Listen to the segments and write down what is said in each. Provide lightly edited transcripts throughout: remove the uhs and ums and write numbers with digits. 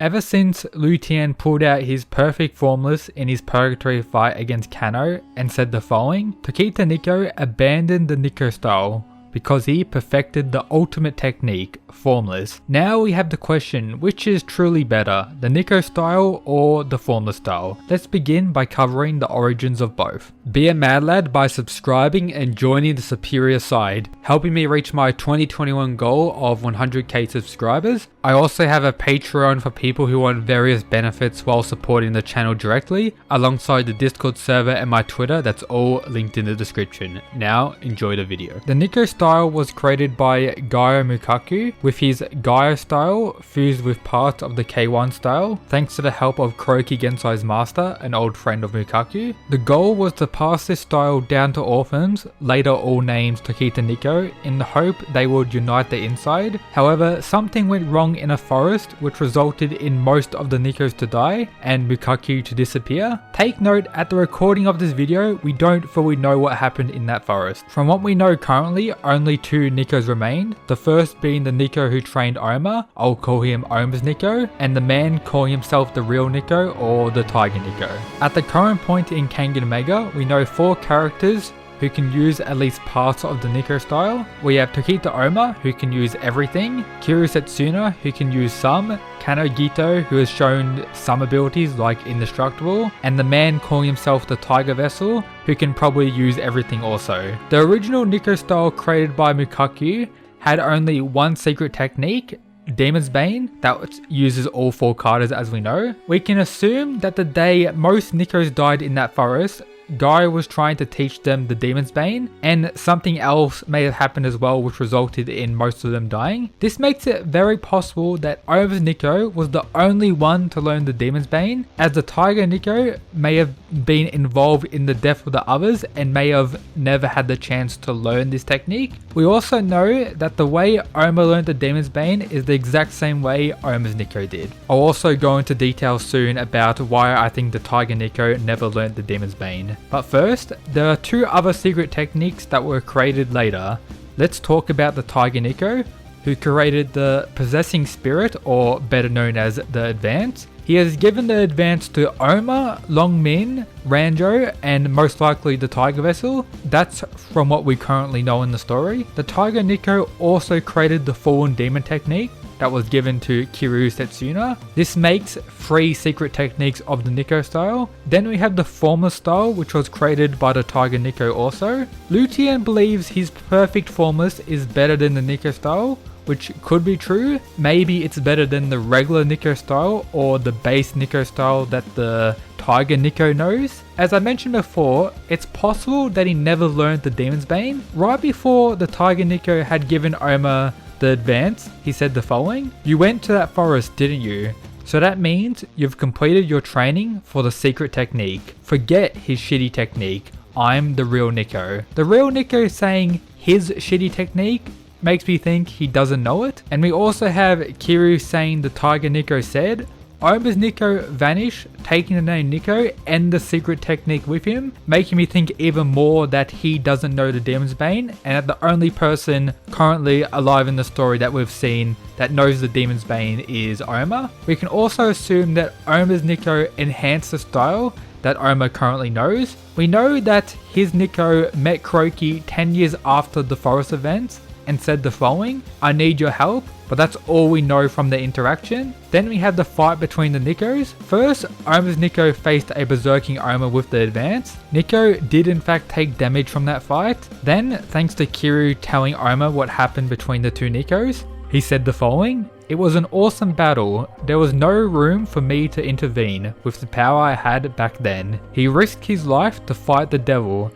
Ever since Liu Tian pulled out his perfect Formless in his purgatory fight against Kano and said the following, Tokita Niko abandoned the Niko Style because he perfected the ultimate technique, Formless. Now we have the question, which is truly better, the Niko Style or the Formless Style? Let's begin by covering the origins of both. Be a mad lad by subscribing and joining the superior side, helping me reach my 2021 goal of 100k subscribers. I also have a Patreon for people who want various benefits while supporting the channel directly, alongside the Discord server and my Twitter, that's all linked in the description. Now enjoy the video. The Niko Style was created by Gaoh Mukaku with his Gaoh style fused with parts of the K1 style, thanks to the help of Kuroki Gensai's master, an old friend of Mukaku. The goal was to pass this style down to orphans, later all named Tokita Niko, in the hope they would unite the inside. However, something went wrong in a forest which resulted in most of the Nikos to die and Mukaku to disappear. Take note, at the recording of this video, we don't fully know what happened in that forest. From what we know currently, only 2 Nikos remained, the first being the Niko who trained Oma, I'll call him Oma's Niko, and the man calling himself the real Niko or the Tiger Niko. At the current point in Kengan Mega, we know 4 characters who can use at least parts of the Niko style. We have Tokita Oma, who can use everything, Kiryu Setsuna, who can use some, Kano Gito, who has shown some abilities like indestructible, and the man calling himself the Tiger Vessel, who can probably use everything also. The original Niko style created by Mukaku had only one secret technique, Demon's Bane, that uses all 4 katas as we know. We can assume that the day most Nikos died in that forest, Gaoh was trying to teach them the Demon's Bane, and something else may have happened as well which resulted in most of them dying. This makes it very possible that Oma's Niko was the only one to learn the Demon's Bane, as the Tiger Niko may have been involved in the death of the others and may have never had the chance to learn this technique. We also know that the way Oma learned the Demon's Bane is the exact same way Oma's Niko did. I'll also go into detail soon about why I think the Tiger Niko never learned the Demon's Bane. But first, there are 2 other secret techniques that were created later. Let's talk about the Tiger Niko, who created the Possessing Spirit, or better known as the Advance. He has given the Advance to Oma, Longmin, Ranjo, and most likely the Tiger Vessel. That's from what we currently know in the story. The Tiger Niko also created the Fallen Demon technique that was given to Kiryu Setsuna. This makes 3 secret techniques of the Niko style. Then we have the Formless style, which was created by the Tiger Niko also. Liu Tian believes his perfect Formless is better than the Niko style, which could be true. Maybe it's better than the regular Niko style or the base Niko style that the Tiger Niko knows. As I mentioned before, it's possible that he never learned the Demon's Bane. Right before the Tiger Niko had given Oma the Advance, he said the following, "You went to that forest, didn't you? So that means you've completed your training for the secret technique. Forget his shitty technique. I'm the real Niko." The real Niko saying his shitty technique makes me think he doesn't know it. And we also have Kiryu saying the Tiger Niko said, Oma's Niko vanish, taking the name Niko and the secret technique with him, making me think even more that he doesn't know the Demon's Bane, and that the only person currently alive in the story that we've seen that knows the Demon's Bane is Oma. We can also assume that Oma's Niko enhanced the style that Oma currently knows. We know that his Niko met Kuroki 10 years after the forest events and said the following, "I need your help," but that's all we know from the interaction. Then we have the fight between the Nikos. First, Oma's Niko faced a berserking Oma with the Advance. Niko did in fact take damage from that fight. Then, thanks to Kiryu telling Oma what happened between the 2 Nikos, he said the following, "It was an awesome battle. There was no room for me to intervene with the power I had back then. He risked his life to fight the devil,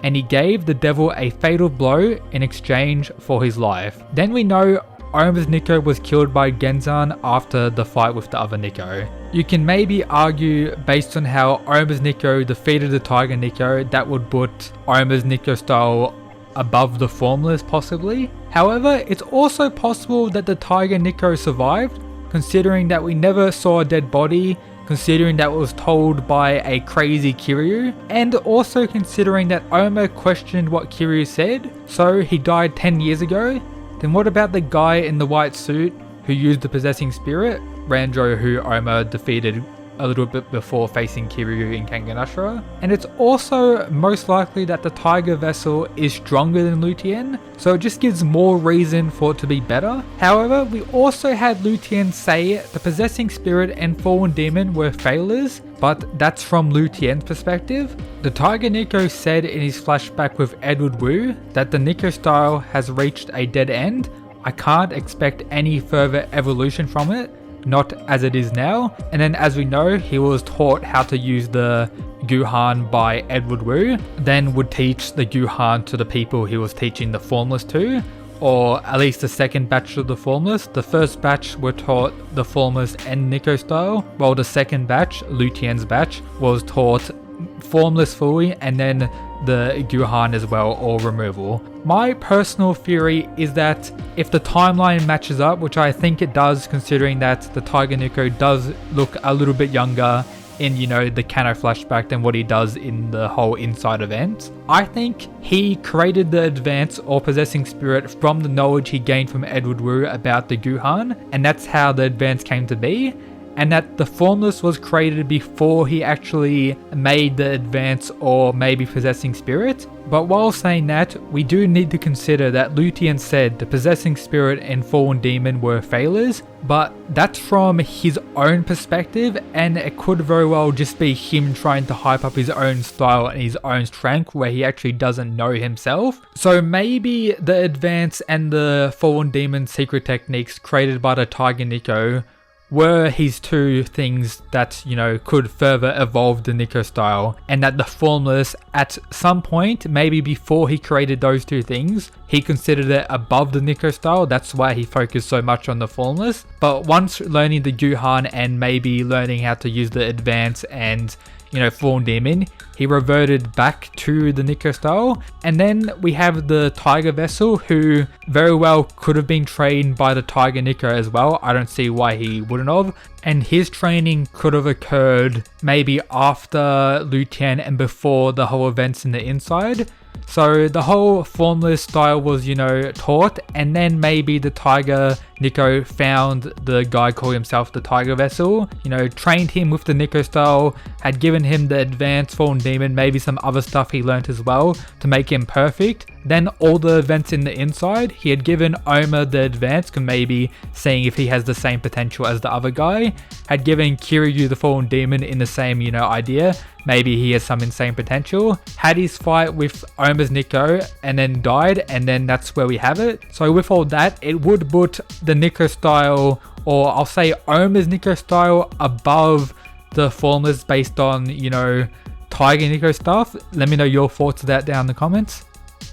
and he gave the devil a fatal blow in exchange for his life." Then we know Oma's Niko was killed by Genzan after the fight with the other Niko. You can maybe argue, based on how Oma's Niko defeated the Tiger Niko, that would put Oma's Niko style above the Formless possibly. However, it's also possible that the Tiger Niko survived, considering that we never saw a dead body, considering that it was told by a crazy Kiryu, and also considering that Oma questioned what Kiryu said, so he died 10 years ago. Then what about the guy in the white suit who used the Possessing Spirit? Ranjo who Oma defeated a little bit before facing Kiryu in Kengan Ashura. And it's also most likely that the Tiger Vessel is stronger than Lutien, so it just gives more reason for it to be better. However, we also had Lutien say the Possessing Spirit and Fallen Demon were failures, but that's from Lutien's perspective. The Tiger Niko said in his flashback with Edward Wu that the Niko Style has reached a dead end. I can't expect any further evolution from it, not as it is now. And then, as we know, he was taught how to use the Guhan by Edward Wu, then would teach the Guhan to the people he was teaching the Formless to, or at least the second batch of the Formless. The first batch were taught the Formless and Niko Style, while the second batch, Lutien's batch, was taught Formless fully and then the Guhan as well, or removal. My personal theory is that if the timeline matches up, which I think it does, considering that the Tiger Niko does look a little bit younger in, you know, the Kano flashback than what he does in the whole Inside event, I think he created the Advance or Possessing Spirit from the knowledge he gained from Edward Wu about the Guhan, and that's how the Advance came to be. And that the Formless was created before he actually made the Advance or maybe Possessing Spirit. But while saying that, we do need to consider that Lutien said the Possessing Spirit and Fallen Demon were failures, but that's from his own perspective, and it could very well just be him trying to hype up his own style and his own strength where he actually doesn't know himself. So maybe the Advance and the Fallen Demon secret techniques created by the Tiger Niko were his two things that, you know, could further evolve the Niko Style, and that the Formless at some point, maybe before he created those two things, he considered it above the Niko Style. That's why he focused so much on the Formless. But once learning the Guhan and maybe learning how to use the Advance and, you know, Fallen Demon, he reverted back to the Niko Style. And then we have the Tiger Vessel, who very well could have been trained by the Tiger Niko as well. I don't see why he wouldn't have. And his training could have occurred maybe after Lutien and before the whole events in the Inside. So the whole Formless style was, you know, taught, and then maybe the Tiger Niko found the guy calling himself the Tiger Vessel, you know, trained him with the Niko Style, had given him the Advanced Fallen Demon, maybe some other stuff he learnt as well to make him perfect. Then all the events in the Inside, he had given Oma the Advance, maybe seeing if he has the same potential as the other guy, had given Kiryu the Fallen Demon in the same, you know, idea, maybe he has some insane potential, had his fight with Oma's Niko and then died, and then that's where we have it. So with all that, it would put the Niko Style, or I'll say Oma's Niko Style, above the Formless based on, you know, Tiger Niko stuff. Let me know your thoughts of that down in the comments.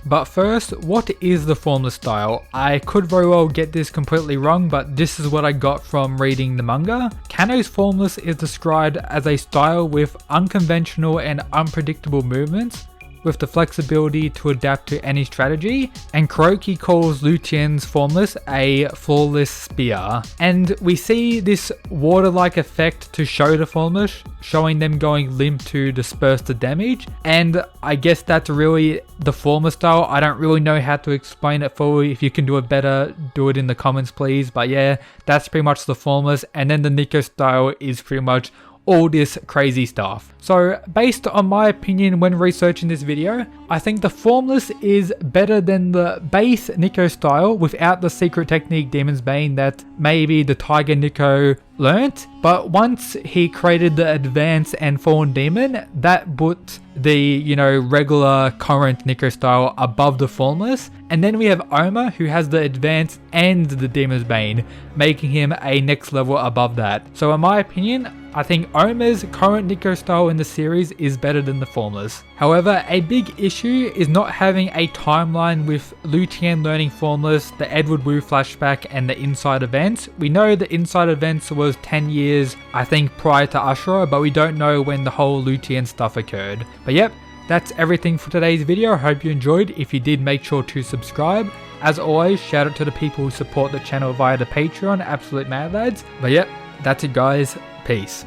But first, what is the Formless style? I could very well get this completely wrong, but this is what I got from reading the manga. Kano's Formless is described as a style with unconventional and unpredictable movements, with the flexibility to adapt to any strategy, and Kuroki calls Lutien's Formless a flawless spear. And we see this water-like effect to show the Formless, showing them going limp to disperse the damage, and I guess that's really the Formless style. I don't really know how to explain it fully. If you can do it better, do it in the comments please, but yeah, that's pretty much the Formless, and then the Niko style is pretty much all this crazy stuff. So based on my opinion when researching this video, I think the Formless is better than the base Niko style without the secret technique Demon's Bane that maybe the Tiger Niko learnt. But once he created the Advance and Fallen Demon, that put the, you know, regular current Niko style above the Formless. And then we have Oma, who has the Advance and the Demon's Bane, making him a next level above that. So in my opinion, I think Oma's current Niko style in the series is better than the Formless. However, a big issue is not having a timeline with Lutien learning Formless, the Edward Wu flashback, and the Inside events. We know the Inside events was 10 years, I think, prior to Ashura, but we don't know when the whole Lutien stuff occurred. But yep, that's everything for today's video. I hope you enjoyed. If you did, make sure to subscribe. As always, shout out to the people who support the channel via the Patreon, absolute mad lads. But yep, that's it guys, peace.